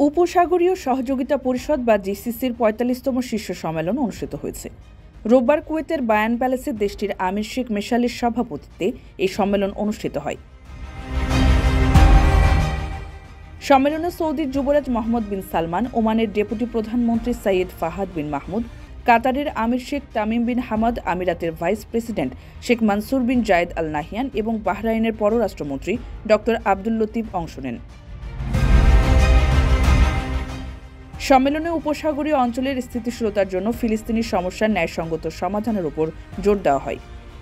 উপসাগরীয় সহযোগিতা পরিষদ বা জিসিসির ৪৫তম শীর্ষ সম্মেলন অনুষ্ঠিত হয়েছে। রোববার কুয়েতের বায়ান প্যালেসে দেশটির আমির শেখ মেশালের সভাপতিত্বে এই সম্মেলন অনুষ্ঠিত হয়। সম্মেলনে সৌদির যুবরাজ মোহাম্মদ বিন সালমান, ওমানের ডেপুটি প্রধানমন্ত্রী সৈয়দ ফাহাদ বিন মাহমুদ, কাতারের আমির শেখ তামিম বিন হামাদ, আমিরাতের ভাইস প্রেসিডেন্ট শেখ মানসুর বিন জায়েদ আল নাহিয়ান এবং বাহরাইনের পররাষ্ট্রমন্ত্রী ড আব্দুল লতিফ অংশ নেন। সম্মেলনে উপসাগরীয় অঞ্চলের স্থিতিশীলতার জন্য ফিলিস্তিনি সমস্যার ন্যায়সঙ্গত সমাধানের উপর জোর দেওয়া হয়।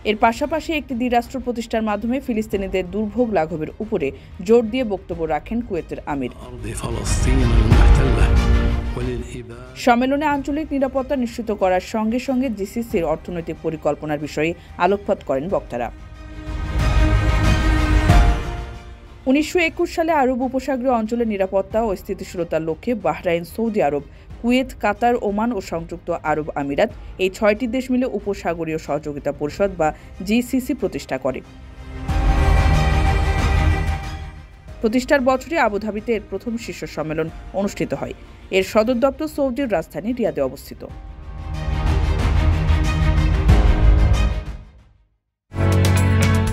এর পাশাপাশি একটি দ্বিরাষ্ট্র প্রতিষ্ঠার মাধ্যমে ফিলিস্তিনিদের দুর্ভোগ লাঘবের উপরে জোর দিয়ে বক্তব্য রাখেন কুয়েতের আমির। সম্মেলনে আঞ্চলিক নিরাপত্তা নিশ্চিত করার সঙ্গে সঙ্গে জিসিসির অর্থনৈতিক পরিকল্পনার বিষয়ে আলোকপাত করেন বক্তারা। ১৯২১ সালে আরব উপসাগরীয় অঞ্চলের নিরাপত্তা ও স্থিতিশীলতার লক্ষ্যে বাহরাইন, সৌদি আরব, কুয়েত, কাতার, ওমান ও সংযুক্ত আরব আমিরাত এই ৬টি দেশ মিলে উপসাগরীয় সহযোগিতা পরিষদ বা জিসিসি প্রতিষ্ঠা করে। প্রতিষ্ঠার বছরে আবুধাবিতে এর প্রথম শীর্ষ সম্মেলন অনুষ্ঠিত হয়। এর সদর দপ্তর সৌদির রাজধানী রিয়াদে অবস্থিত।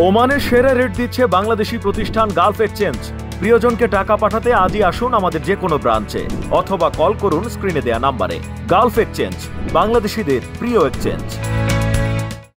ওমানের সেরা রেট দিচ্ছে বাংলাদেশি প্রতিষ্ঠান গালফ এক্সচেঞ্জ। প্রিয়জনকে টাকা পাঠাতে আজই আসুন আমাদের যে কোনো ব্রাঞ্চে অথবা কল করুন স্ক্রিনে দেয়া নাম্বারে। গালফ এক্সচেঞ্জ, বাংলাদেশিদের প্রিয় এক্সচেঞ্জ।